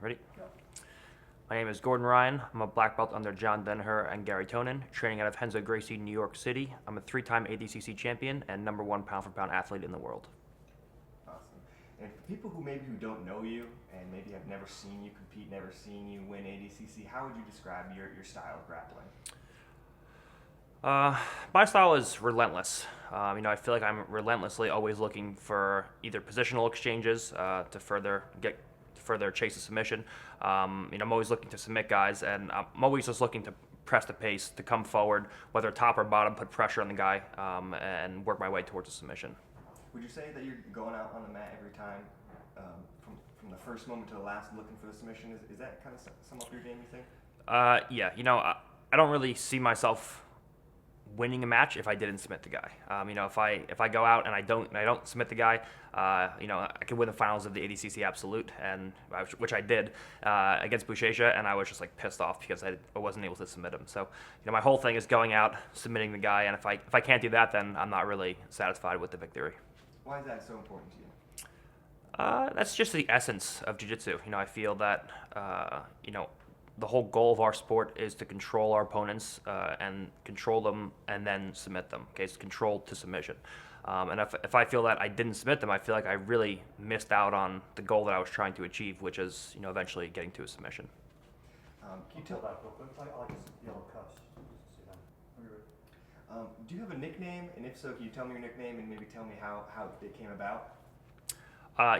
Ready? Go. My name is Gordon Ryan. I'm a black belt under John Danaher and Gary Tonin, training out of Henzo Gracie, New York City. I'm a 3-time ADCC champion and #1 pound-for-pound athlete in the world. Awesome. And for people who don't know you and maybe have never seen you compete, never seen you win ADCC, how would you describe your style of grappling? My style is relentless. I feel like I'm relentlessly always looking for either positional exchanges to further chase a submission. I'm always looking to submit guys, and I'm always just looking to press the pace, to come forward, whether top or bottom, put pressure on the guy, and work my way towards a submission. Would you say that you're going out on the mat every time, from the first moment to the last, looking for the submission? Is that kind of sum up your game, you think? Yeah. I don't really see myself winning a match if I didn't submit the guy. If I go out and I don't submit the guy, I could win the finals of the ADCC Absolute, and which I did against Buchecha, and I was just like pissed off because I wasn't able to submit him. So my whole thing is going out, submitting the guy, and if I can't do that, then I'm not really satisfied with the victory. Why is that so important to you? That's just the essence of jiu-jitsu. I feel that the whole goal of our sport is to control our opponents and control them and then submit them. Okay, it's control to submission. And if I feel that I didn't submit them, I feel like I really missed out on the goal that I was trying to achieve, which is eventually getting to a submission. Can you tell that real quick? I like his yellow cuffs. Do you have a nickname? And if so, can you tell me your nickname and maybe tell me how it came about?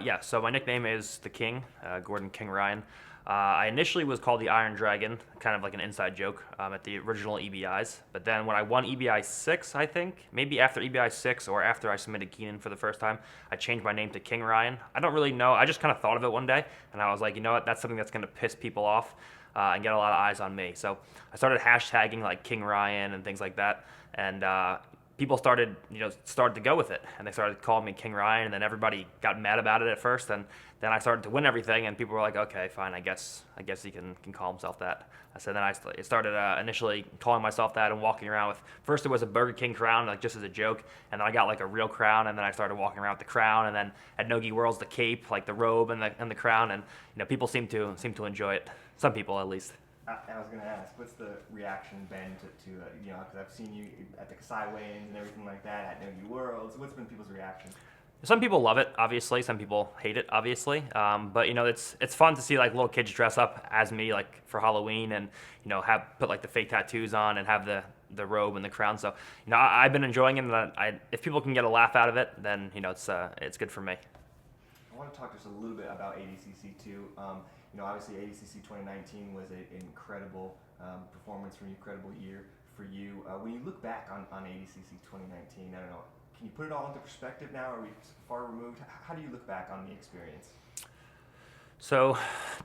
Yeah, so my nickname is the King, Gordon King Ryan. I initially was called the Iron Dragon, kind of like an inside joke at the original EBIs. But then when I won EBI 6, I think, maybe after EBI 6 or after I submitted Keenan for the first time, I changed my name to King Ryan. I don't really know. I just kind of thought of it one day, and I was like, you know what, that's something that's going to piss people off and get a lot of eyes on me. So I started hashtagging like King Ryan and things like that. And people started to go with it, and they started calling me King Ryan, and then everybody got mad about it at first, and then I started to win everything, and people were like, okay, fine, I guess he can call himself that. So then I started initially calling myself that and walking around with, first it was a Burger King crown, like just as a joke, and then I got like a real crown, and then I started walking around with the crown, and then at Nogi Worlds, the cape, like the robe and the crown, and people seem to enjoy it. Some people, at least. I was going to ask, what's the reaction been to because I've seen you at the Kasai weigh-ins and everything like that, at Nogi Worlds. What's been people's reaction? Some people love it, obviously. Some people hate it, obviously. But it's fun to see like little kids dress up as me, like for Halloween, and have put like the fake tattoos on and have the robe and the crown. So I've been enjoying it, and if people can get a laugh out of it, then it's good for me. I want to talk just a little bit about ADCC too. Obviously ADCC 2019 was an incredible performance for you, incredible year for you. When you look back on ADCC 2019, I don't know, can you put it all into perspective now? Are we far removed? How do you look back on the experience? So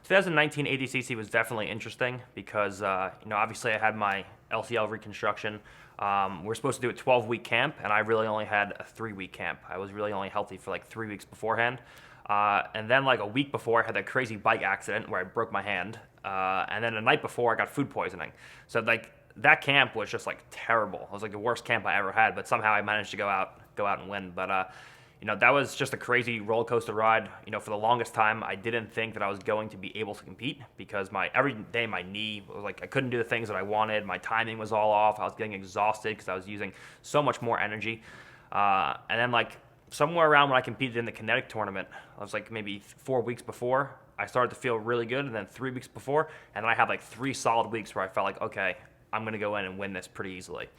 2019 ADCC was definitely interesting because, obviously I had my LCL reconstruction. We're supposed to do a 12-week camp, and I really only had a 3-week camp. I was really only healthy for like 3 weeks beforehand. And then like a week before, I had that crazy bike accident where I broke my hand. And then the night before, I got food poisoning. So like that camp was just like terrible. It was like the worst camp I ever had, but somehow I managed to go out and win. But that was just a crazy roller coaster ride. For the longest time, I didn't think that I was going to be able to compete because every day my knee was like, I couldn't do the things that I wanted. My timing was all off. I was getting exhausted because I was using so much more energy. And then like somewhere around when I competed in the kinetic tournament, I was like maybe 4 weeks before, I started to feel really good, and then 3 weeks before, and then I had like 3 solid weeks where I felt like, okay, I'm going to go in and win this pretty easily.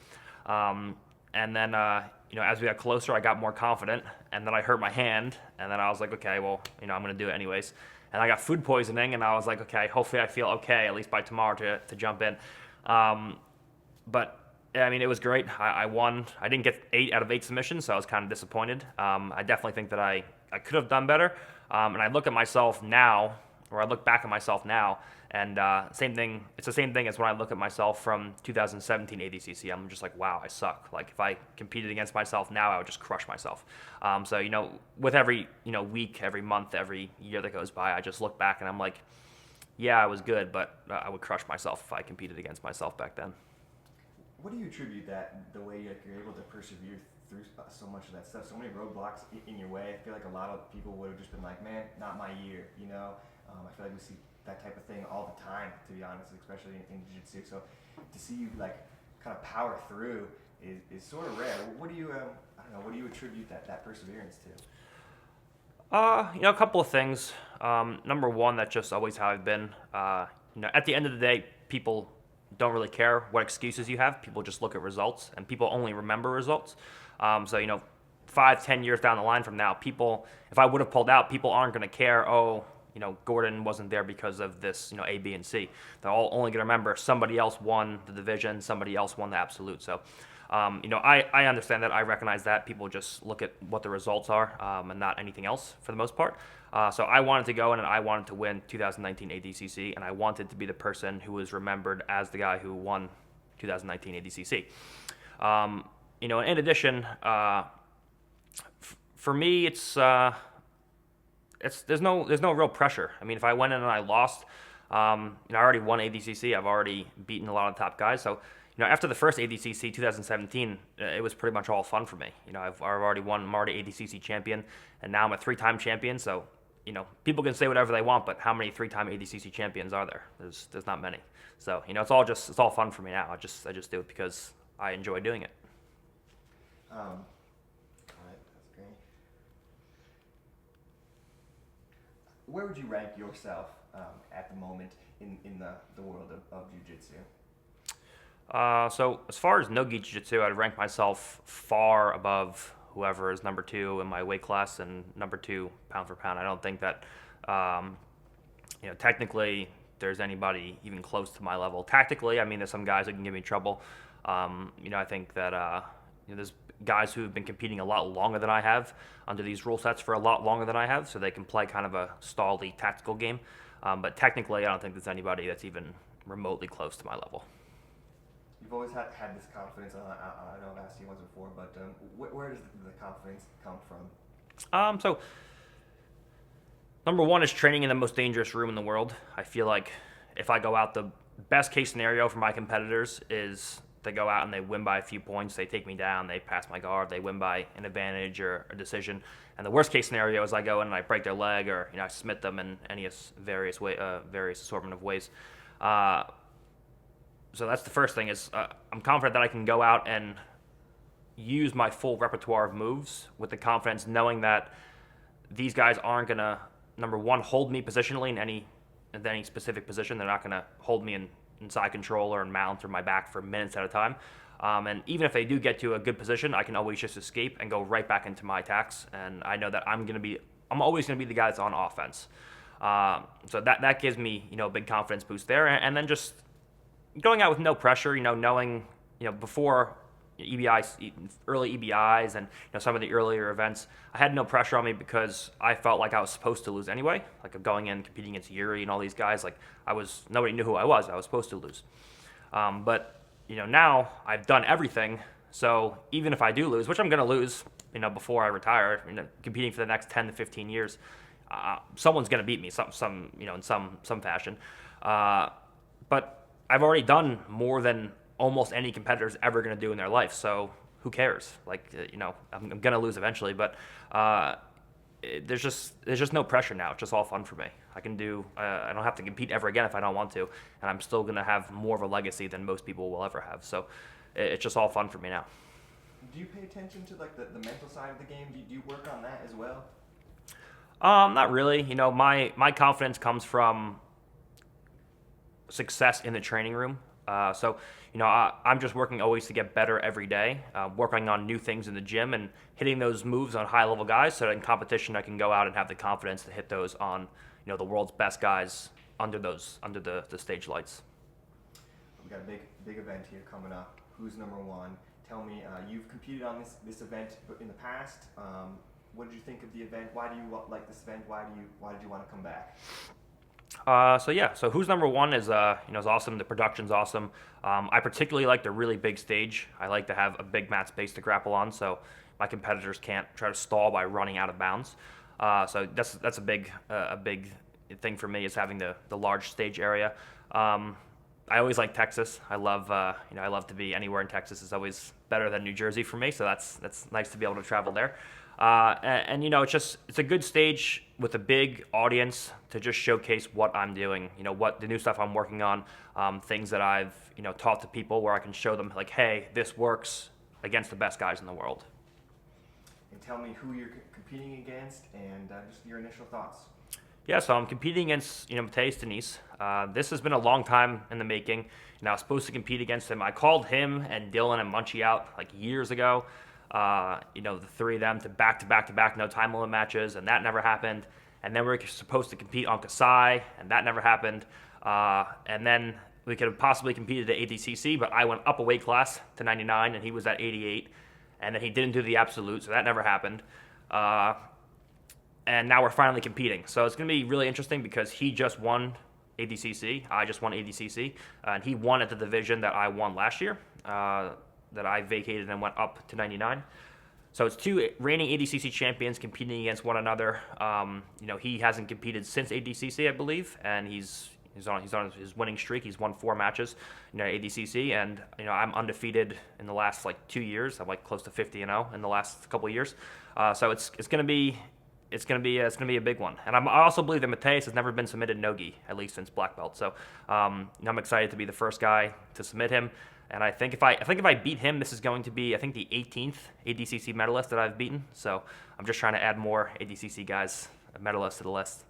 And then, as we got closer, I got more confident, and then I hurt my hand, and then I was like, okay, well, I'm going to do it anyways. And I got food poisoning, and I was like, okay, hopefully I feel okay, at least by tomorrow to jump in. But it was great. I won. I didn't get 8 out of 8 submissions, so I was kind of disappointed. I definitely think that I could have done better. And I look at myself now, or I look back at myself now, and same thing. It's the same thing as when I look at myself from 2017 ADCC. I'm just like, wow, I suck. Like if I competed against myself now, I would just crush myself. So with every week, every month, every year that goes by, I just look back and I'm like, yeah, I was good, but I would crush myself if I competed against myself back then. What do you attribute the way you're able to persevere through so much of that stuff, so many roadblocks in your way? I feel like a lot of people would have just been like, man, not my year, I feel like we see that type of thing all the time, to be honest, especially in jiu-jitsu. So to see you like kind of power through is sort of rare. What do you I don't know, what do you attribute that perseverance to? A couple of things. Number one, that's just always how I've been. At the end of the day, people don't really care what excuses you have. People just look at results, and people only remember results. So 5-10 years down the line from now, people, if I would have pulled out, people aren't going to care. Oh, Gordon wasn't there because of this, A, B, and C. They're all only going to remember somebody else won the division, somebody else won the absolute. So, I understand that. I recognize that. People just look at what the results are and not anything else for the most part. So I wanted to go in and I wanted to win 2019 ADCC, and I wanted to be the person who was remembered as the guy who won 2019 ADCC. In addition, for me, there's no real pressure. I mean, if I went in and I lost, I already won ADCC. I've already beaten a lot of top guys. So, after the first ADCC 2017, it was pretty much all fun for me. I've already won. I'm already ADCC champion, and now I'm a 3-time champion. So, people can say whatever they want, but how many 3-time ADCC champions are there? There's not many. So, it's all fun for me now. I just do it because I enjoy doing it. All right, that's great. Where would you rank yourself at the moment in the world of jiu-jitsu? So as far as no-gi jiu-jitsu, I'd rank myself far above whoever is number 2 in my weight class and number 2 pound for pound. I don't think that, technically there's anybody even close to my level. Tactically, I mean, there's some guys that can give me trouble. I think that, there's guys who've been competing a lot longer than I have under these rule sets for a lot longer than I have, so they can play kind of a stally tactical game. But technically, I don't think there's anybody that's even remotely close to my level. You've always had this confidence. I know I've asked you once before, but where does the confidence come from? So number one is training in the most dangerous room in the world. I feel like if I go out, the best case scenario for my competitors is they go out and they win by a few points. They take me down. They pass my guard. They win by an advantage or a decision. And the worst case scenario is I go in and I break their leg or I submit them in any various assortment of ways. So that's the first thing is I'm confident that I can go out and use my full repertoire of moves with the confidence knowing that these guys aren't going to, number one, hold me positionally in any specific position. They're not going to hold me in side control or in mount or my back for minutes at a time. And even if they do get to a good position, I can always just escape and go right back into my attacks. And I know that I'm always going to be the guy that's on offense. So that gives me, a big confidence boost there. And then just going out with no pressure, knowing, before early EBIs and some of the earlier events, I had no pressure on me because I felt like I was supposed to lose anyway. Like going in competing against Yuri and all these guys, nobody knew who I was. I was supposed to lose. But now I've done everything. So even if I do lose, which I'm going to lose, before I retire, competing for the next 10 to 15 years, someone's going to beat me, in some fashion. But I've already done more than almost any competitor's ever going to do in their life. So who cares? I'm going to lose eventually, but there's just no pressure now. It's just all fun for me. I don't have to compete ever again if I don't want to, and I'm still going to have more of a legacy than most people will ever have. So it's just all fun for me now. Do you pay attention to the mental side of the game? Do you work on that as well? Not really. My confidence comes from success in the training room. So I'm just working always to get better every day, working on new things in the gym and hitting those moves on high-level guys so that in competition I can go out and have the confidence to hit those on, the world's best guys under the stage lights. We've got a big event here coming up. Who's number one? Tell me, you've competed on this event in the past. What did you think of the event? Why do you like this event? Why did you want to come back? So who's number one is is awesome. The production's awesome. I particularly like the really big stage. I like to have a big mat space to grapple on, so my competitors can't try to stall by running out of bounds. So that's a big thing for me is having the large stage area. I always like Texas. I love to be anywhere in Texas. It's always better than New Jersey for me, so that's nice to be able to travel there. And it's a good stage with a big audience to just showcase what I'm doing, what the new stuff I'm working on, things that I've, taught to people where I can show them like, hey, this works against the best guys in the world. And tell me who you're competing against and just your initial thoughts. Yeah, so I'm competing against, Matheus Diniz. This has been a long time in the making. I was supposed to compete against him. I called him and Dylan and Munchie out like years ago. The three of them to back no time limit matches, and that never happened. And then we were supposed to compete on Kasai, and that never happened. And then we could have possibly competed at ADCC, but I went up a weight class to 99, and he was at 88. And then he didn't do the absolute, so that never happened. And now we're finally competing. So it's going to be really interesting because he just won ADCC. I just won ADCC. And he won at the division that I won last year, that I vacated and went up to 99. So it's two reigning ADCC champions competing against one another. He hasn't competed since ADCC, I believe, and he's on his winning streak. He's won 4 matches, ADCC, and I'm undefeated in the last 2 years. I'm close to 50-0 in the last couple of years. So it's gonna be a big one. And I also believe that Matheus has never been submitted no-gi, at least since black belt. So I'm excited to be the first guy to submit him. And I think if I beat him, this is going to be, I think, the 18th ADCC medalist that I've beaten. So I'm just trying to add more ADCC guys, medalists to the list.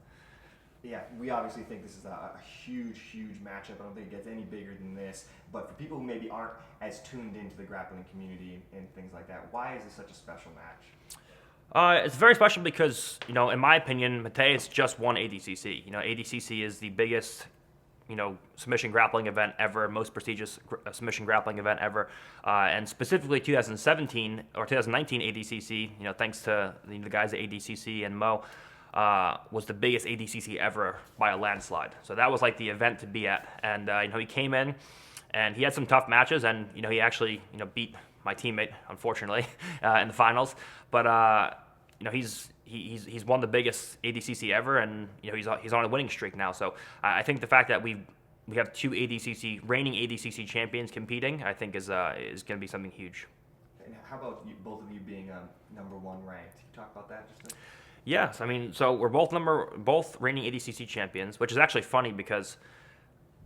Yeah, we obviously think this is a huge matchup. I don't think it gets any bigger than this. But for people who maybe aren't as tuned into the grappling community and things like that, why is this such a special match? It's very special because, in my opinion, Matheus just won ADCC. ADCC is the biggest, submission grappling event ever, most prestigious submission grappling event ever. And specifically 2017 or 2019 ADCC, thanks to the guys at ADCC and Mo, was the biggest ADCC ever by a landslide. So that was the event to be at. And, he came in and he had some tough matches and, he actually, beat my teammate, unfortunately, in the finals. But, he's won the biggest ADCC ever, and he's on a winning streak now. So I think the fact that we have 2 reigning ADCC champions competing, I think is going to be something huge. And how about both of you being number 1 ranked? Can you talk about that just a... Yes, so we're both reigning ADCC champions, which is actually funny because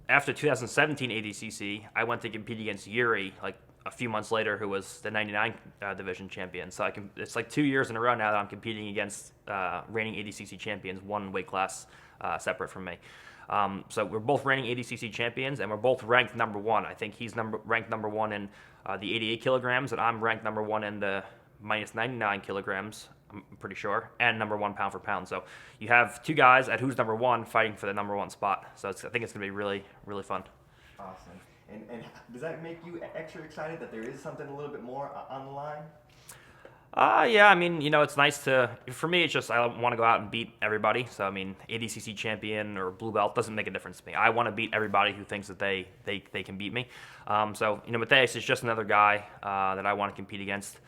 after 2017 ADCC, I went to compete against Yuri a few months later, who was the 99 division champion. So it's 2 years in a row now that I'm competing against reigning ADCC champions, 1 weight class separate from me. So we're both reigning ADCC champions, and we're both ranked number 1. I think he's ranked number 1 in the 88 kilograms, and I'm ranked number 1 in the minus 99 kilograms, I'm pretty sure, and number 1 pound for pound. So you have 2 guys at who's number 1 fighting for the number 1 spot. So I think it's going to be really, really fun. Awesome. And does that make you extra excited that there is something a little bit more on the line? Yeah, it's nice for me, it's just I want to go out and beat everybody. So, ADCC champion or blue belt doesn't make a difference to me. I want to beat everybody who thinks that they can beat me. Matheus is just another guy that I want to compete against.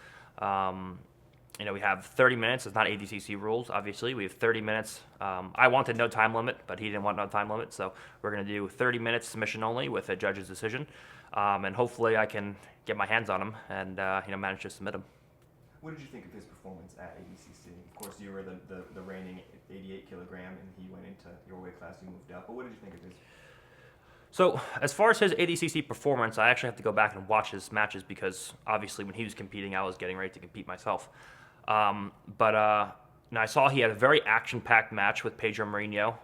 We have 30 minutes. It's not ADCC rules, obviously. We have 30 minutes. I wanted no time limit, but he didn't want no time limit. So we're going to do 30 minutes submission only with a judge's decision. And hopefully I can get my hands on him and, manage to submit him. What did you think of his performance at ADCC? Of course, you were the reigning 88 kilogram, and he went into your weight class. You moved up. But what did you think of his? So as far as his ADCC performance, I actually have to go back and watch his matches because obviously when he was competing, I was getting ready to compete myself. I saw he had a very action-packed match with Pedro Mourinho,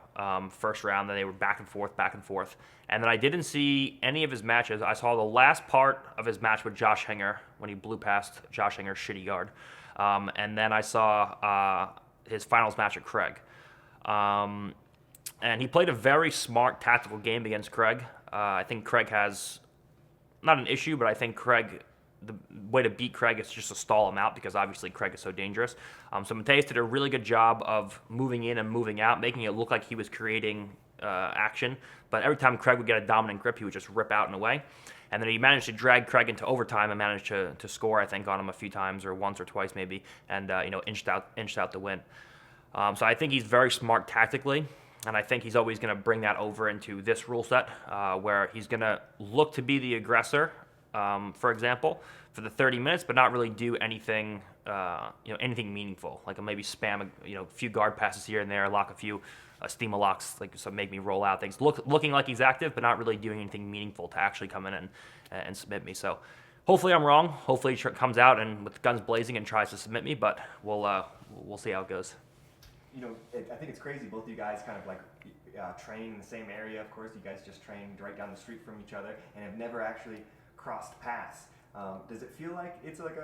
first round. Then they were back and forth. And then I didn't see any of his matches. I saw the last part of his match with Josh Hinger when he blew past Josh Hinger's shitty guard. And then I saw his finals match at Craig. And he played a very smart tactical game against Craig. I think Craig has, not an issue, but I think the way to beat Craig is just to stall him out because obviously Craig is so dangerous. So Matheus did a really good job of moving in and moving out, making it look like he was creating action. But every time Craig would get a dominant grip, he would just rip out and away. And then he managed to drag Craig into overtime and managed to score, I think, on him a few times or once or twice maybe, and inched out the win. So I think he's very smart tactically. And I think he's always going to bring that over into this rule set where he's going to look to be the aggressor for example, for the 30 minutes, but not really do anything, anything meaningful. Like I'll maybe spam, a few guard passes here and there, lock a few steamer locks, like so make me roll out things, looking like he's active, but not really doing anything meaningful to actually come in and submit me. So hopefully I'm wrong. Hopefully he comes out and with guns blazing and tries to submit me, but we'll see how it goes. I think it's crazy. Both of you guys kind of like train in the same area. Of course, you guys just trained right down the street from each other and have never actually crossed paths. Does it feel like it's like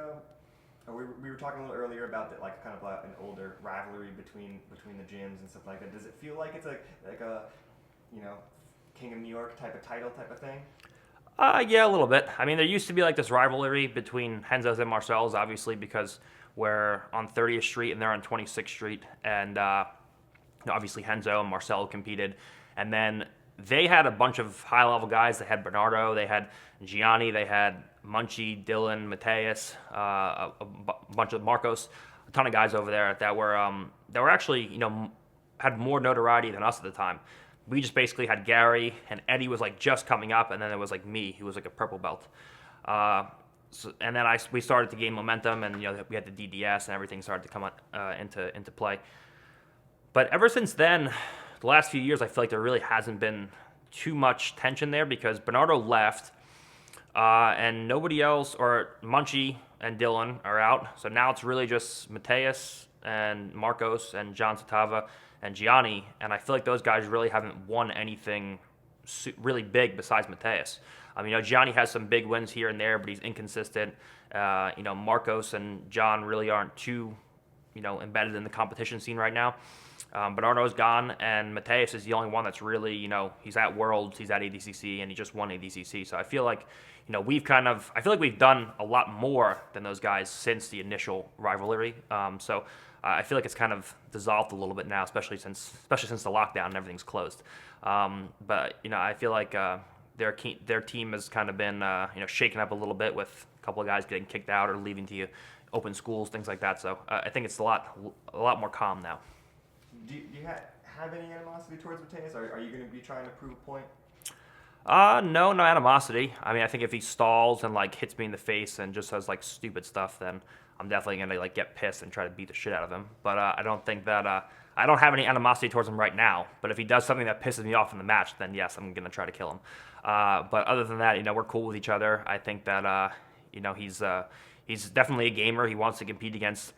we were talking a little earlier about that, like kind of an older rivalry between the gyms and stuff like that. Does it feel like it's like a King of New York type of title type of thing? Yeah, a little bit. I mean, there used to be like this rivalry between Hinges and Marcel's, obviously, because we're on 30th Street and they're on 26th Street, and obviously Henzo and Marcel competed, and then they had a bunch of high-level guys. They had Bernardo, they had Gianni, they had Munchie, Dylan, Matheus, a bunch of Marcos, a ton of guys over there that were actually had more notoriety than us at the time. We just basically had Gary, and Eddie was like just coming up, and then there was like me, who was like a purple belt. And then we started to gain momentum, and we had the DDS, and everything started to come into play. But ever since then, the last few years, I feel like there really hasn't been too much tension there because Bernardo left, and nobody else, or Munchie and Dylan are out. So now it's really just Matheus and Marcos and John Satava and Gianni, and I feel like those guys really haven't won anything really big besides Matheus. Gianni has some big wins here and there, but he's inconsistent. Marcos and John really aren't too, embedded in the competition scene right now. Bernardo's gone, and Matheus is the only one that's really, he's at Worlds, he's at ADCC, and he just won ADCC. So I feel like, we've done a lot more than those guys since the initial rivalry. So I feel like it's kind of dissolved a little bit now, especially since the lockdown and everything's closed. But I feel like their team has kind of been shaken up a little bit with a couple of guys getting kicked out or leaving to open schools, things like that. So I think it's a lot more calm now. Do you have any animosity towards Matheus? Are you going to be trying to prove a point? No animosity. I think if he stalls and like hits me in the face and just says like stupid stuff, then I'm definitely gonna like get pissed and try to beat the shit out of him. But I don't think that I don't have any animosity towards him right now. But if he does something that pisses me off in the match, then yes, I'm gonna try to kill him. But other than that, we're cool with each other. I think that he's definitely a gamer. He wants to compete against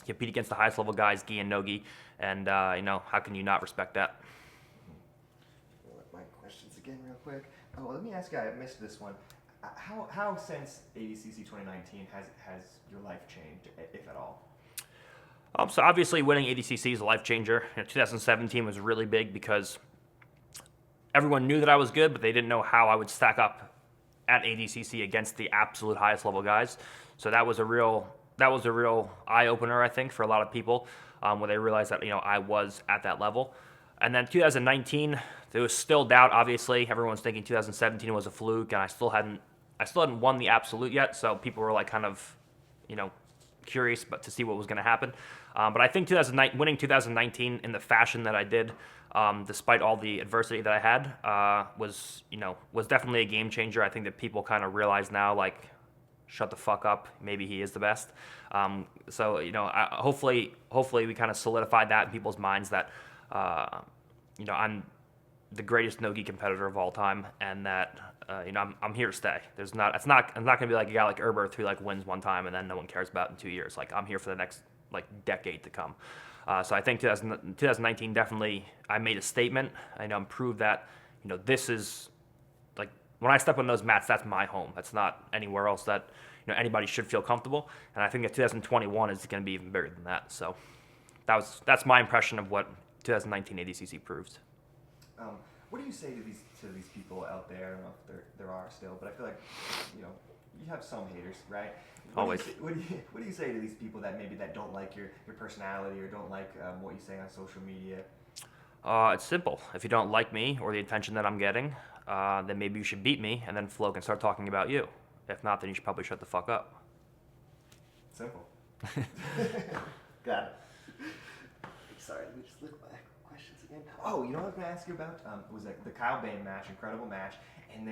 the highest level guys, Gi and Nogi, and how can you not respect that? My questions again real quick. Oh, let me ask you, I missed this one. How since ADCC 2019 has your life changed, if at all? So obviously winning ADCC is a life changer. 2017 was really big because everyone knew that I was good, but they didn't know how I would stack up at ADCC against the absolute highest level guys. So that was a real eye opener, I think, for a lot of people, when they realized that I was at that level. And then 2019, there was still doubt. Obviously, everyone's thinking 2017 was a fluke, and I still hadn't won the absolute yet. So people were like kind of, curious, but to see what was going to happen. But I think winning 2019 in the fashion that I did, despite all the adversity that I had, was definitely a game changer. I think that people kind of realize now, like, shut the fuck up. Maybe he is the best. Hopefully we kind of solidified that in people's minds that, I'm the greatest no-gi competitor of all time, and that I'm here to stay. I'm not gonna be like a guy like Roberto who like wins one time and then no one cares about it in 2 years. Like I'm here for the next like decade to come. So I think 2019 definitely I made a statement. I proved that this is like when I step on those mats, that's my home. That's not anywhere else that anybody should feel comfortable. And I think that 2021 is going to be even bigger than that. So that's my impression of what 2019 ADCC proved. What do you say to these people out there? I don't know if there are still, but I feel like you have some haters, right? Always. What do you say to these people that don't like your personality or don't like what you say on social media? It's simple. If you don't like me or the attention that I'm getting, then maybe you should beat me, and then Flo can start talking about you. If not, then you should probably shut the fuck up. Simple. Got it. Sorry, let me just look at my questions again. Oh, you know what I was going to ask you about? Was the Kyle Boehm match, incredible match, and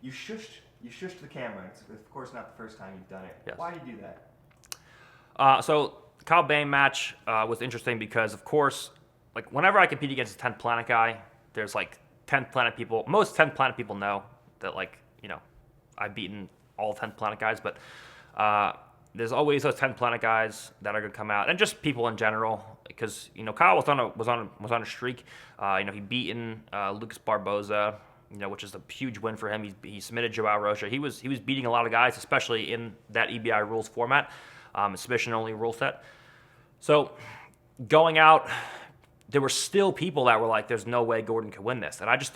you shushed the camera. It's of course not the first time you've done it. Yes. Why did you do that? So Kyle Boehm match was interesting because, of course, like whenever I compete against a 10th planet guy, there's like 10th planet people. Most 10th planet people know that, like, you know, I've beaten all 10th planet guys, but there's always those 10th planet guys that are gonna come out, and just people in general, because you know Kyle was on a streak. You know, he beaten Lucas Barboza, you know, which is a huge win for him. He submitted Joao Rocha. He was beating a lot of guys, especially in that EBI rules format, submission only rule set. So going out, there were still people that were like, "There's no way Gordon could win this," and I just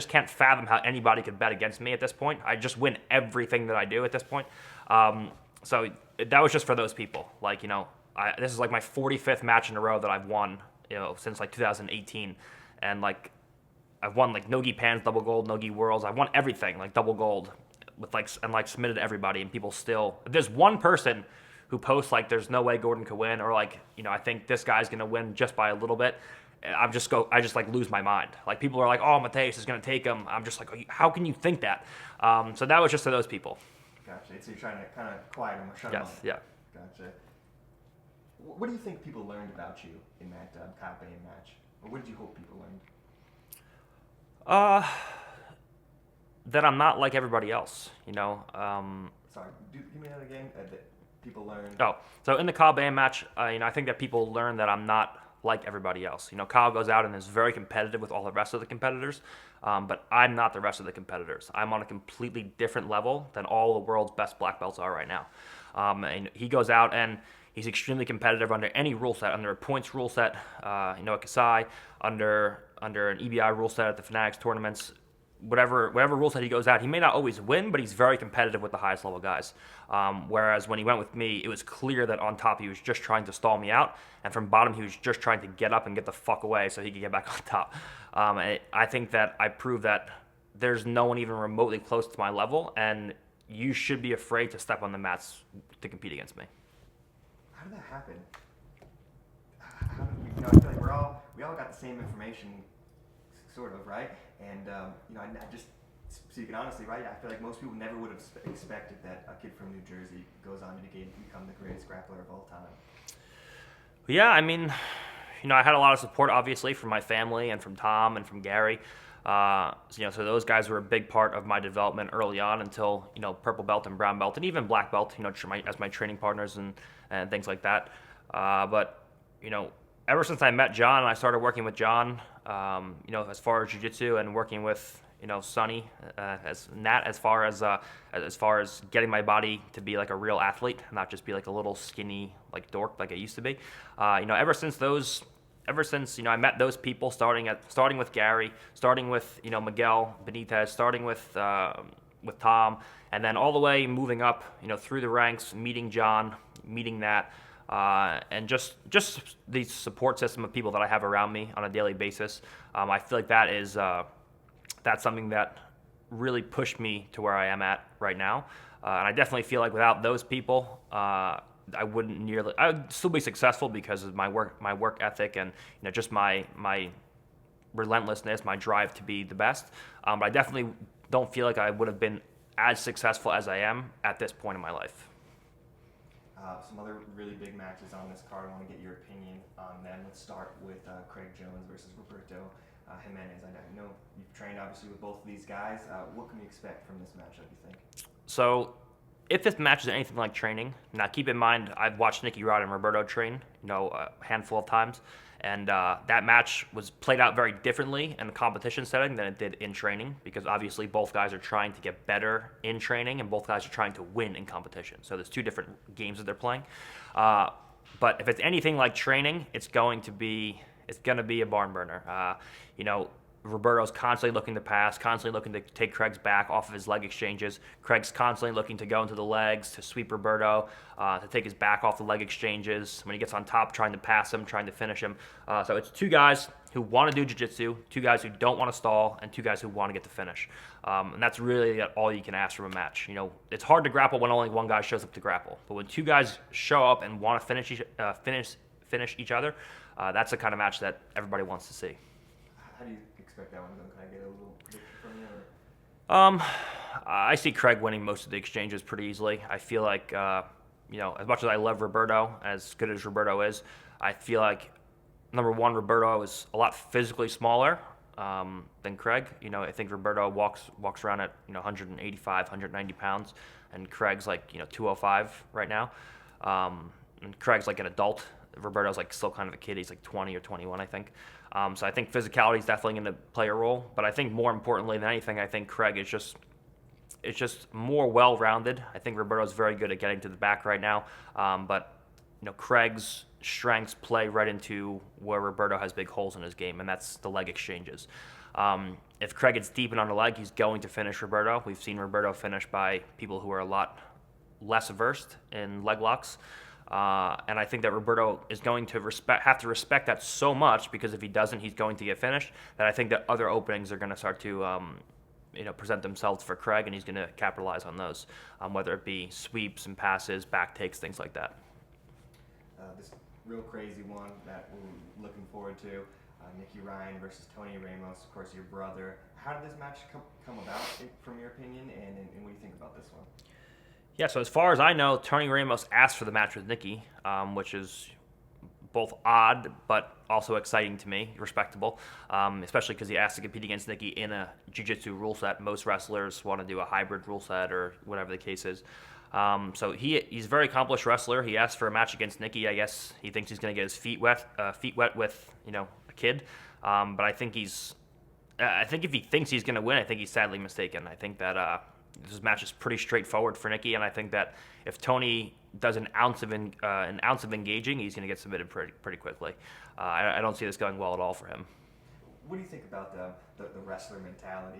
can't fathom how anybody could bet against me at this point. I just win everything that I do at this point. So that was just for those people. Like, you know, this is like my 45th match in a row that I've won, you know, since like 2018, and like I've won like Nogi Pans double gold, Nogi Worlds. I've won everything like double gold with like submitted to everybody, and people still. If there's one person who posts like there's no way Gordon could win, or like, you know, I think this guy's gonna win just by a little bit, I just like lose my mind. Like people are like, oh, Matheus is gonna take him. I'm just like, how can you think that? So that was just to those people. Gotcha. So you're trying to kind of quiet them or shut them up. Yes. Yeah. Gotcha. What do you think people learned about you in that Kyle Boehm match? Or what did you hope people learned? That I'm not like everybody else, you know. Sorry, give me that again. That people learned. Oh, so in the Kyle Boehm match, you know, I think that people learn that I'm not like everybody else. You know, Kyle goes out and is very competitive with all the rest of the competitors, but I'm not the rest of the competitors. I'm on a completely different level than all the world's best black belts are right now. And he goes out and he's extremely competitive under any rule set, under a points rule set, you know, at Kasai, under an EBI rule set at the Fanatics tournaments. Whatever rule set he goes out, he may not always win, but he's very competitive with the highest level guys. Whereas when he went with me, it was clear that on top he was just trying to stall me out, and from bottom he was just trying to get up and get the fuck away so he could get back on top. I think that I proved that there's no one even remotely close to my level, and you should be afraid to step on the mats to compete against me. How did that happen? You know, I feel like we all got the same information, sort of, right? And you know, I just speaking honestly, right? I feel like most people never would have expected that a kid from New Jersey goes on to become the greatest grappler of all time. Yeah, I mean, you know, I had a lot of support, obviously, from my family and from Tom and from Gary. You know, so those guys were a big part of my development early on until, you know, purple belt and brown belt and even black belt, you know, as my training partners and things like that. But, you know, ever since I met John and I started working with John, you know, as far as jiu-jitsu and working with, you know, Sonny, as far as getting my body to be like a real athlete, not just be like a little skinny like dork like I used to be. You know, ever since you know I met those people, starting with Gary, starting with, you know, Miguel Benitez, starting with Tom, and then all the way moving up, you know, through the ranks, meeting John, meeting that. And just the support system of people that I have around me on a daily basis, I feel like that's something that really pushed me to where I am at right now. And I definitely feel like without those people, I would still be successful because of my work ethic and, you know, just my relentlessness, my drive to be the best. But I definitely don't feel like I would have been as successful as I am at this point in my life. Some other really big matches on this card. I want to get your opinion on them. Let's start with Craig Jones versus Roberto Jimenez. I know you've trained obviously with both of these guys. What can we expect from this matchup, you think? So, if this match is anything like training, now keep in mind I've watched Nicki and Roberto train, you know, a handful of times, and that match was played out very differently in a competition setting than it did in training, because obviously both guys are trying to get better in training and both guys are trying to win in competition. So there's two different games that they're playing. But if it's anything like training, it's going to be a barn burner. You know, Roberto's constantly looking to pass, constantly looking to take Craig's back off of his leg exchanges. Craig's constantly looking to go into the legs, to sweep Roberto, to take his back off the leg exchanges. When he gets on top, trying to pass him, trying to finish him. So it's two guys who want to do jiu-jitsu, two guys who don't want to stall, and two guys who want to get the finish. And that's really all you can ask from a match. You know, it's hard to grapple when only one guy shows up to grapple. But when two guys show up and want to finish each other, That's the kind of match that everybody wants to see. How do you expect that one to go? Can I get a little prediction from you? Or? I see Craig winning most of the exchanges pretty easily. I feel like, as much as I love Roberto, as good as Roberto is, I feel like, number one, Roberto is a lot physically smaller than Craig. I think Roberto walks around at 185, 190 pounds, and Craig's like 205 right now. And Craig's like an adult. Roberto's like still kind of a kid. He's like 20 or 21, I think. So I think physicality is definitely going to play a role. But I think more importantly than anything, I think Craig is just more well-rounded. I think Roberto's very good at getting to the back right now. But Craig's strengths play right into where Roberto has big holes in his game, and that's the leg exchanges. If Craig gets deep in on the leg, he's going to finish Roberto. We've seen Roberto finish by people who are a lot less versed in leg locks. And I think that Roberto is going to have to respect that so much, because if he doesn't, he's going to get finished, that I think that other openings are going to start to present themselves for Craig, and he's going to capitalize on those, whether it be sweeps and passes, back takes, things like that. This real crazy one that we're looking forward to, Nicki Ryan versus Tony Ramos, of course your brother. How did this match come about, from your opinion, and what do you think about this one? Yeah, so as far as I know, Tony Ramos asked for the match with Nicki, which is both odd but also exciting to me, respectable, especially because he asked to compete against Nicki in a jiu-jitsu rule set. Most wrestlers want to do a hybrid rule set or whatever the case is. So he's a very accomplished wrestler. He asked for a match against Nicki. I guess he thinks he's going to get his feet wet with a kid. But I think if he thinks he's going to win, I think he's sadly mistaken. I think that this match is pretty straightforward for Nicki, and I think that if Tony does an ounce of engaging, he's going to get submitted pretty quickly. I don't see this going well at all for him. What do you think about the wrestler mentality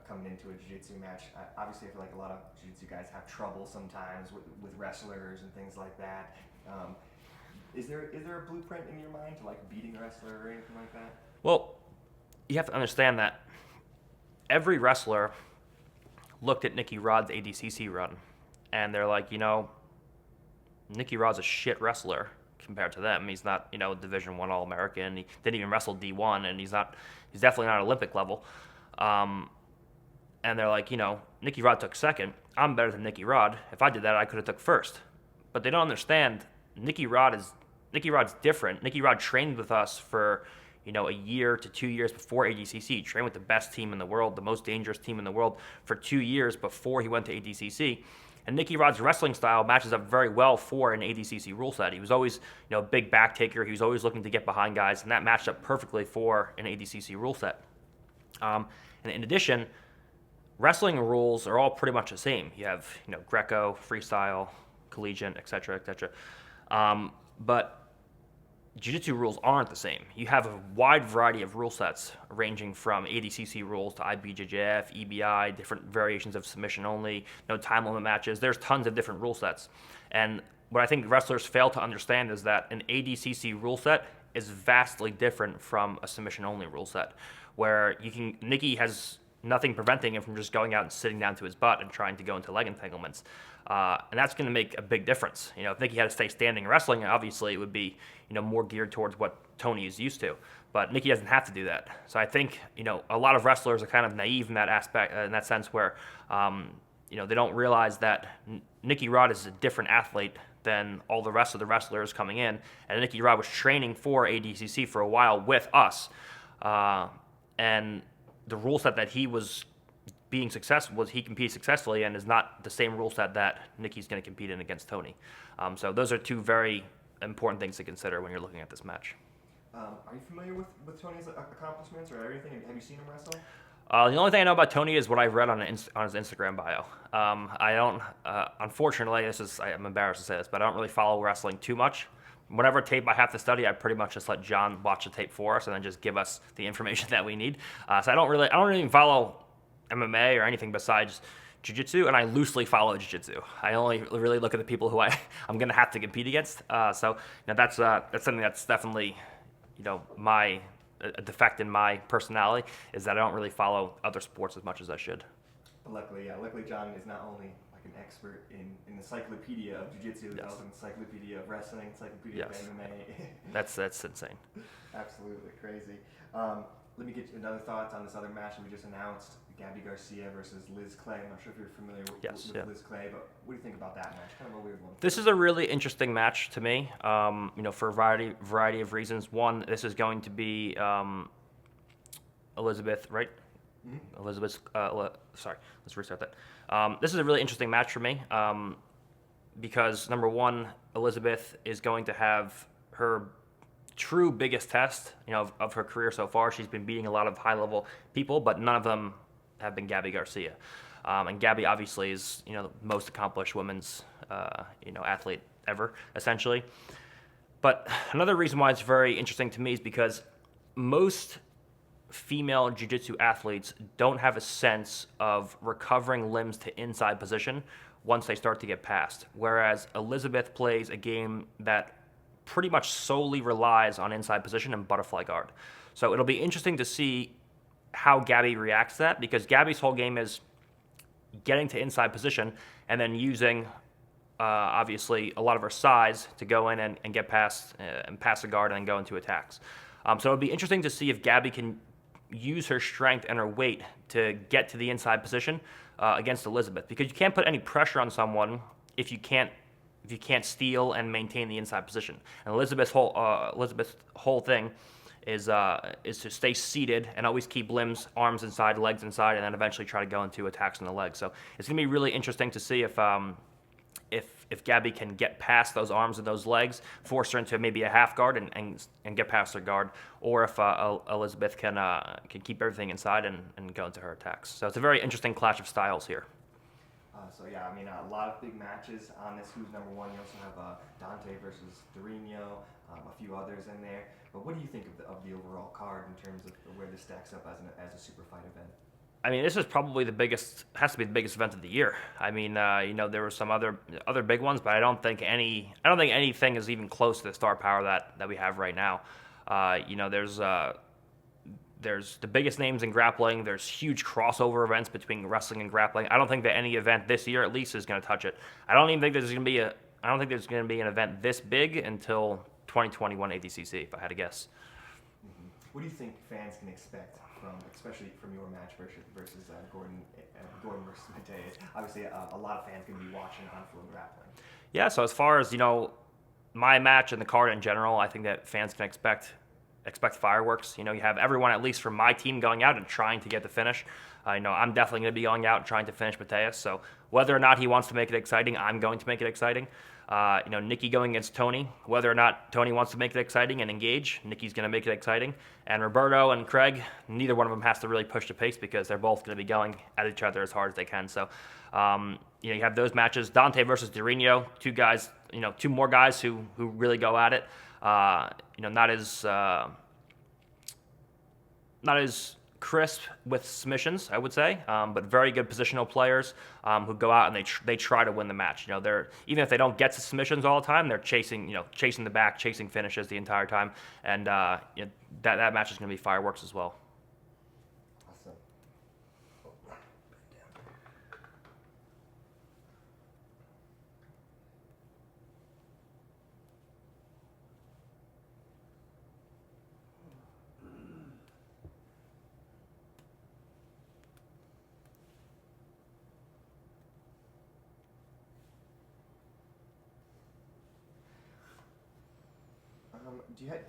coming into a jiu-jitsu match? Obviously, I feel like a lot of jiu-jitsu guys have trouble sometimes with wrestlers and things like that. Is there a blueprint in your mind to like beating a wrestler or anything like that? Well, you have to understand that every wrestler looked at Nicky Rod's ADCC run, and they're like, Nicky Rod's a shit wrestler compared to them. He's not, Division I All-American. He didn't even wrestle D1, and he's definitely not Olympic level. And they're like, Nicky Rod took second. I'm better than Nicky Rod. If I did that, I could have took first. But they don't understand Nicky Rod's different. Nicky Rod trained with us for a year to 2 years before ADCC, trained with the best team in the world, the most dangerous team in the world, for 2 years before he went to ADCC. And Nicky Rod's wrestling style matches up very well for an ADCC rule set. He was always, a big back taker. He was always looking to get behind guys, and that matched up perfectly for an ADCC rule set. And in addition, wrestling rules are all pretty much the same. You have, Greco, freestyle, collegiate, etc., etc. But jiu-jitsu rules aren't the same. You have a wide variety of rule sets, ranging from ADCC rules to IBJJF, EBI, different variations of submission only, no time limit matches. There's tons of different rule sets. And what I think wrestlers fail to understand is that an ADCC rule set is vastly different from a submission only rule set, where Nicki has nothing preventing him from just going out and sitting down to his butt and trying to go into leg entanglements. And that's going to make a big difference. If Nicki had to stay standing and wrestling, obviously it would be, more geared towards what Tony is used to. But Nicki doesn't have to do that. So I think, a lot of wrestlers are kind of naive in that aspect, in that sense, where, they don't realize that Nicky Rod is a different athlete than all the rest of the wrestlers coming in. And Nicky Rod was training for ADCC for a while with us. And the rule set that he was being successful he competed successfully and is not the same rule set that Nicki's going to compete in against Tony. So those are two very important things to consider when you're looking at this match. Are you familiar with Tony's accomplishments or everything? Have you seen him wrestle? The only thing I know about Tony is what I've read on his Instagram bio. I don't, unfortunately, I'm embarrassed to say this, but I don't really follow wrestling too much. Whatever tape I have to study, I pretty much just let John watch the tape for us and then just give us the information that we need. So I don't really even follow MMA or anything besides jiu-jitsu, and I loosely follow jiu-jitsu. I only really look at the people who I'm going to have to compete against. So that's something that's definitely, a defect in my personality, is that I don't really follow other sports as much as I should. But luckily John is not only like an expert in the encyclopedia of jiu-jitsu, Yes. also encyclopedia of wrestling, encyclopedia Yes. of MMA. That's insane. Absolutely crazy. Let me get another thoughts on this other match that we just announced: Gabby Garcia versus Liz Clay. I'm not sure if you're familiar with, Yes, with yeah. Liz Clay, but what do you think about that match? Kind of a weird one. This is a really interesting match to me, for a variety of reasons. One, this is going to be Elizabeth, right? Mm-hmm. Elizabeth's, sorry, let's restart that. This is a really interesting match for me because, number one, Elizabeth is going to have her true biggest test, of her career so far. She's been beating a lot of high-level people, but none of them have been Gabby Garcia. And Gabby obviously is, the most accomplished women's, athlete ever, essentially. But another reason why it's very interesting to me is because most female jiu-jitsu athletes don't have a sense of recovering limbs to inside position once they start to get past. Whereas Elizabeth plays a game that pretty much solely relies on inside position and butterfly guard. So it'll be interesting to see how Gabby reacts to that, because Gabby's whole game is getting to inside position and then using, obviously, a lot of her size to go in and get past and pass the guard and then go into attacks. So it'll be interesting to see if Gabby can use her strength and her weight to get to the inside position against Elizabeth, because you can't put any pressure on someone if you can't steal and maintain the inside position. And Elizabeth's whole thing is to stay seated and always keep limbs, arms inside, legs inside, and then eventually try to go into attacks on the legs. So it's going to be really interesting to see if Gabby can get past those arms and those legs, force her into maybe a half guard and get past her guard, or if Elizabeth can keep everything inside and go into her attacks. So it's a very interesting clash of styles here. So yeah, I mean, a lot of big matches on this. Who's number one? You also have Dante versus Dorino, a few others in there. But what do you think of the overall card in terms of where this stacks up as a super fight event? I mean, this is probably has to be the biggest event of the year. I mean, there were some other big ones, but I don't think anything is even close to the star power that we have right now. There's the biggest names in grappling. There's huge crossover events between wrestling and grappling. I don't think that any event this year, at least, is going to touch it. I don't think there's going to be an event this big until 2021 ADCC, if I had to guess. Mm-hmm. What do you think fans can expect especially from your match versus Gordon versus Matheus? Obviously, a lot of fans going to be watching on FloGrappling. Yeah. So as far as my match and the card in general, I think that fans can expect fireworks. You have everyone, at least from my team, going out and trying to get the finish. I'm definitely going to be going out and trying to finish Matheus. So whether or not he wants to make it exciting, I'm going to make it exciting. Nicki going against Tony. Whether or not Tony wants to make it exciting and engage, Nicki's going to make it exciting. And Roberto and Craig, neither one of them has to really push the pace because they're both going to be going at each other as hard as they can. So, you have those matches. Dante versus Dorino, two more guys who really go at it. Not as crisp with submissions, I would say, but very good positional players who go out and they try to win the match. They're, even if they don't get to submissions all the time, they're chasing the back, chasing finishes the entire time, and that match is going to be fireworks as well. Awesome.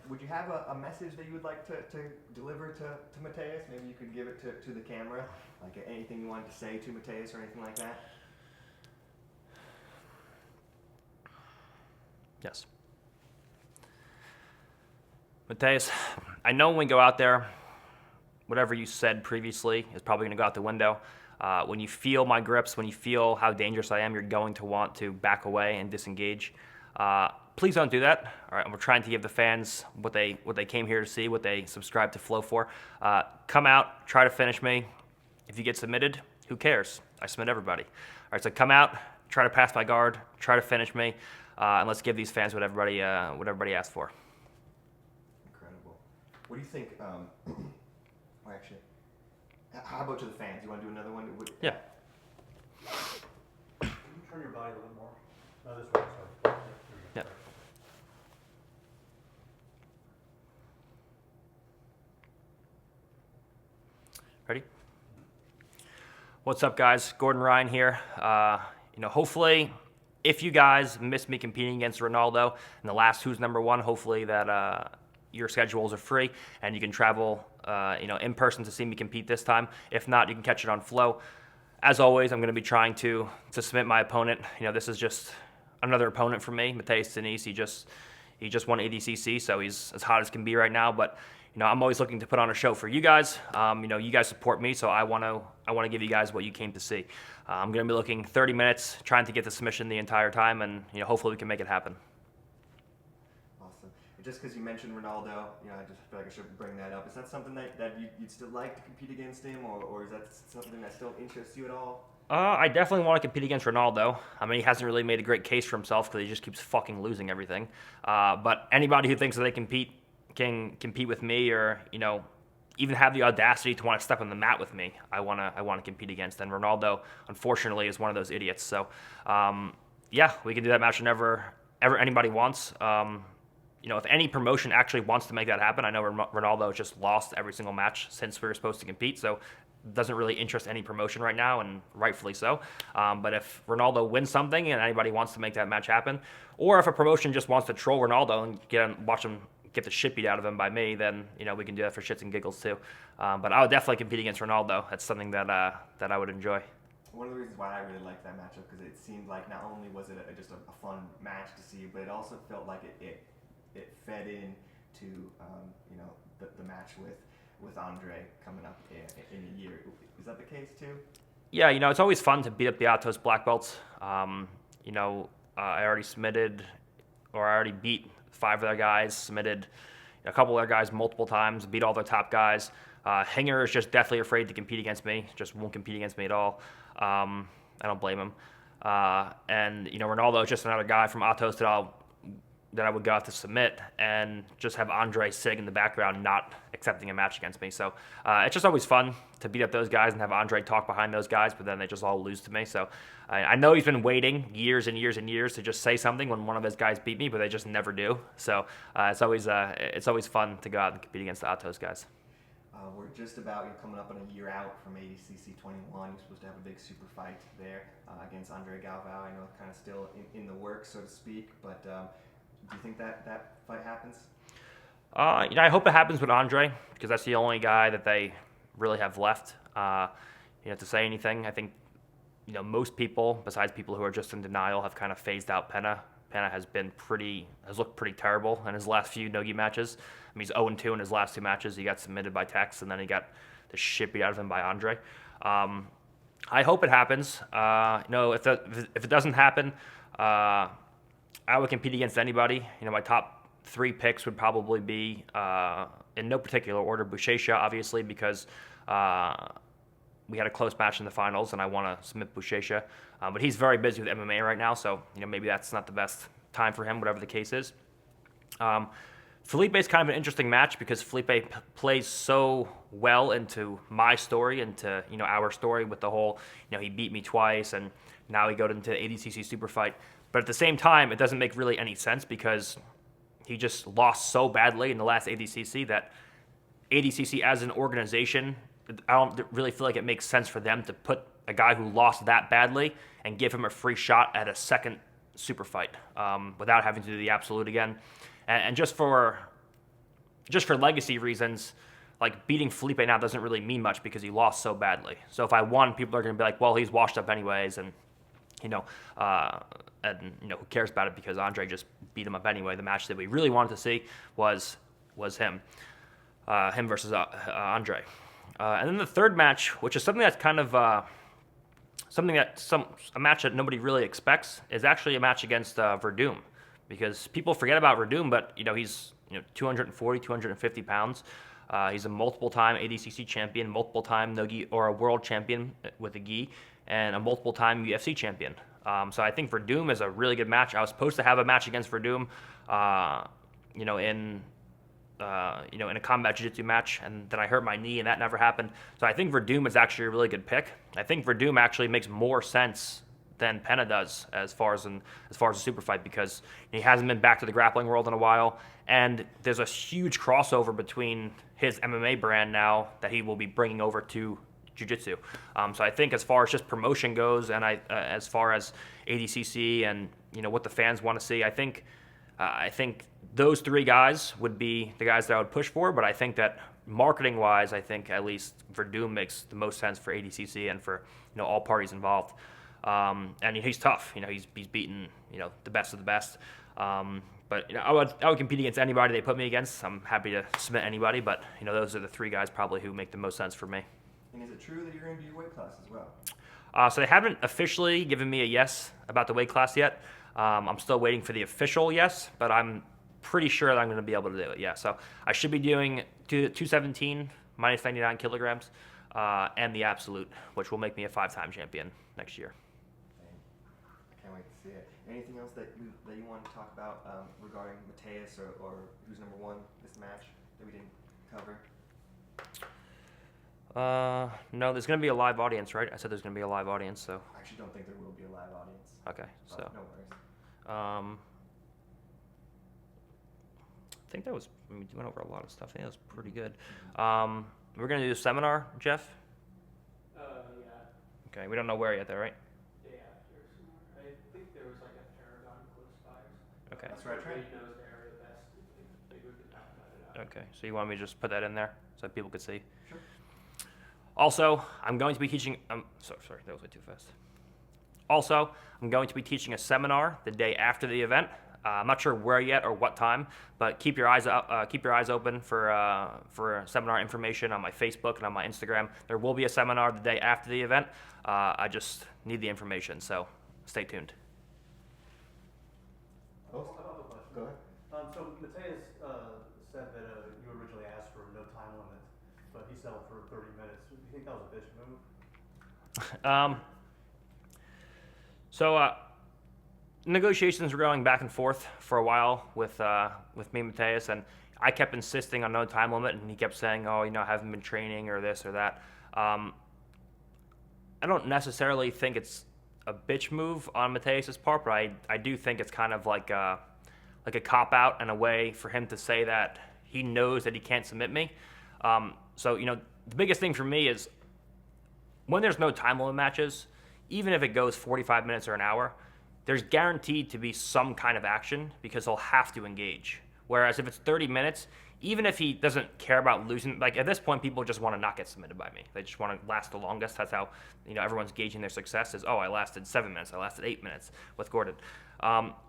Would you have a message that you would like to deliver to Matheus? Maybe you could give it to the camera, like anything you wanted to say to Matheus or anything like that? Yes. Matheus, I know when we go out there, whatever you said previously is probably going to go out the window. When you feel my grips, when you feel how dangerous I am, you're going to want to back away and disengage. Please don't do that. All right, we're trying to give the fans what they came here to see, what they subscribe to Flow for. Come out, try to finish me. If you get submitted, who cares? I submit everybody. All right, so come out, try to pass my guard, try to finish me, and let's give these fans what everybody asked for. Incredible. What do you think? Actually, how about to the fans? You want to do another one? Yeah. turn your body a little more? No, this way, sorry. Yeah, there we go. Yeah. Ready? What's up, guys? Gordon Ryan here. Hopefully, if you guys miss me competing against Ronaldo in the last Who's Number One, hopefully that your schedules are free and you can travel, in person to see me compete this time. If not, you can catch it on Flow. As always, I'm going to be trying to submit my opponent. This is just another opponent for me, Matheus Diniz. He just won ADCC, so he's as hot as can be right now. But I'm always looking to put on a show for you guys. You guys support me, so I want to give you guys what you came to see. I'm going to be looking 30 minutes, trying to get the submission the entire time, and hopefully we can make it happen. Awesome. Just because you mentioned Ronaldo, I just feel like I should bring that up. Is that something that you'd still like to compete against him, or is that something that still interests you at all? I definitely want to compete against Ronaldo. He hasn't really made a great case for himself because he just keeps fucking losing everything. But anybody who thinks that they can compete with me, or even have the audacity to want to step on the mat with me, I want to compete against. And Ronaldo, unfortunately, is one of those idiots. So, we can do that match whenever anybody wants. If any promotion actually wants to make that happen, I know Ronaldo has just lost every single match since we were supposed to compete, so it doesn't really interest any promotion right now, and rightfully so. But if Ronaldo wins something and anybody wants to make that match happen, or if a promotion just wants to troll Ronaldo and watch him get the shit beat out of him by me, then we can do that for shits and giggles too. But I would definitely compete against Ronaldo. That's something that I would enjoy. One of the reasons why I really liked that matchup, because it seemed like not only was it just a fun match to see, but it also felt like it fed in to the match with Andre coming up in a year. Is that the case too? Yeah, it's always fun to beat up the Atos black belts. I already submitted, or I already beat 5 of their guys, submitted a couple of their guys multiple times, beat all their top guys. Hinger is just deathly afraid to compete against me, just won't compete against me at all. I don't blame him. And Ronaldo is just another guy from Atos that I would go out to submit, and just have Andre sitting in the background not accepting a match against me. So it's just always fun to beat up those guys and have Andre talk behind those guys, but then they just all lose to me. So I know he's been waiting years and years and years to just say something when one of his guys beat me, but they just never do. So it's always fun to go out and compete against the Atos guys. We're just about coming up on a year out from ADCC 21. You're supposed to have a big super fight there against Andre Galvao. I know it's kind of still in the works, so to speak, but do you think that fight happens? I hope it happens with Andre, because that's the only guy that they really have left. To say anything, I think most people, besides people who are just in denial, have kind of phased out Penna. Penna has looked pretty terrible in his last few Nogi matches. He's 0-2 in his last 2 matches. He got submitted by Tex, and then he got the shit beat out of him by Andre. I hope it happens. If it doesn't happen, I would compete against anybody. My top 3 picks would probably be, in no particular order, Buchecha, obviously, because we had a close match in the finals, and I want to submit Buchecha. But he's very busy with MMA right now, so maybe that's not the best time for him, whatever the case is. Felipe's kind of an interesting match because Felipe plays so well into my story, into our story with the whole he beat me twice, and now he got into the ADCC super fight. But at the same time, it doesn't make really any sense because he just lost so badly in the last ADCC that ADCC as an organization, I don't really feel like it makes sense for them to put a guy who lost that badly and give him a free shot at a second super fight without having to do the absolute again. And just for legacy reasons, like beating Felipe now doesn't really mean much because he lost so badly. So if I won, people are going to be like, well, he's washed up anyways, and who cares about it because Andre just beat him up anyway. The match that we really wanted to see was him versus Andre. And then the third match, which is something that's kind of a match that nobody really expects, is actually a match against Verdum, because people forget about Verdum, but he's 240, 250 pounds. He's a multiple-time ADCC champion, multiple-time Nogi or a world champion with a gi, and a multiple-time UFC champion. So I think Verdum is a really good match. I was supposed to have a match against Verdum, in a combat jiu-jitsu match, and then I hurt my knee, and that never happened. So I think Verdum is actually a really good pick. I think Verdum actually makes more sense than Penna does as far as a super fight, because he hasn't been back to the grappling world in a while, and there's a huge crossover between his MMA brand now that he will be bringing over to jiu-jitsu. So I think as far as just promotion goes, and as far as ADCC and what the fans want to see, I think those three guys would be the guys that I would push for. But I think that marketing-wise, I think at least Verdum makes the most sense for ADCC and for all parties involved. And he's tough. He's beaten the best of the best. But I would compete against anybody they put me against. I'm happy to submit anybody, but those are the three guys probably who make the most sense for me. And is it true that you're going to do your weight class as well? So they haven't officially given me a yes about the weight class yet. I'm still waiting for the official yes, but I'm pretty sure that I'm going to be able to do it. Yeah, so I should be doing 217 minus 99 kilograms and the absolute, which will make me a 5-time champion next year. I can't wait to see it. Anything else that you want to talk about regarding Matheus or who's number one this match that we didn't cover? No, there's going to be a live audience, right? I said there's going to be a live audience, so. I actually don't think there will be a live audience. Okay, so. No worries. I think that was, we went over a lot of stuff. I think that was pretty good. We're going to do a seminar, Jeff? Yeah. Okay, we don't know where yet, though, right? Day after somewhere. I think there was like a Paragon close by. Okay. That's right. Everybody knows the area best. They would talk about it. Okay, so you want me to just put that in there so that people could see? Sure. Also, I'm going to be teaching, sorry, that was way too fast. Also, I'm going to be teaching a seminar the day after the event. I'm not sure where yet or what time, but keep your eyes open for seminar information on my Facebook and on my Instagram. There will be a seminar the day after the event. I just need the information, so stay tuned. Oh, I have a question. go ahead. So Matheus said that you originally asked for no time limit, but he settled for 30 minutes. Do you think that was a bitch move? So negotiations were going back and forth for a while with me and Matheus, and I kept insisting on no time limit, and he kept saying, "Oh, I haven't been training or this or that." I don't necessarily think it's a bitch move on Matheus's part, but I do think it's kind of like a cop out and a way for him to say that he knows that he can't submit me. So the biggest thing for me is when there's no time limit matches, even if it goes 45 minutes or an hour, there's guaranteed to be some kind of action because he'll have to engage. Whereas if it's 30 minutes, even if he doesn't care about losing, like at this point, people just want to not get submitted by me. They just want to last the longest. That's how everyone's gauging their success is, oh, I lasted 7 minutes, I lasted 8 minutes with Gordon.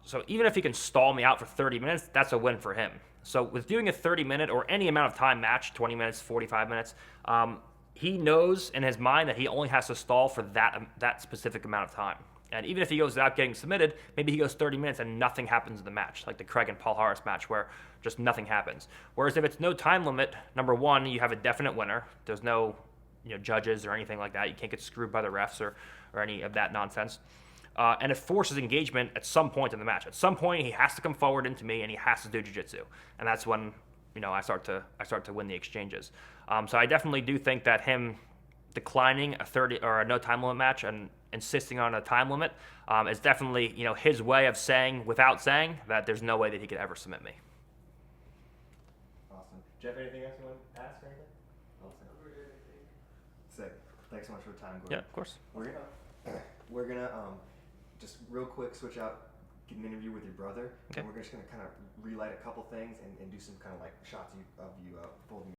So even if he can stall me out for 30 minutes, that's a win for him. So with doing a 30-minute or any amount of time match, 20 minutes, 45 minutes, he knows in his mind that he only has to stall for that specific amount of time. And even if he goes without getting submitted, maybe he goes 30 minutes and nothing happens in the match, like the Craig and Paul Harris match where just nothing happens. Whereas if it's no time limit, number one, you have a definite winner. There's no judges or anything like that. You can't get screwed by the refs or any of that nonsense. And it forces engagement at some point in the match. At some point, he has to come forward into me and he has to do jiu-jitsu. And that's when I start to win the exchanges. So I definitely do think that him declining a 30 or a no time limit match and insisting on a time limit is definitely his way of saying without saying that there's no way that he could ever submit me. Awesome. Jeff, anything else you want to ask or anything? Sick. Thanks so much for the time, Gordon. Yeah, of course. We're gonna just real quick switch out, get an interview with your brother, Okay. and we're just gonna kind of relight a couple things and do some kind of like shots of you folding.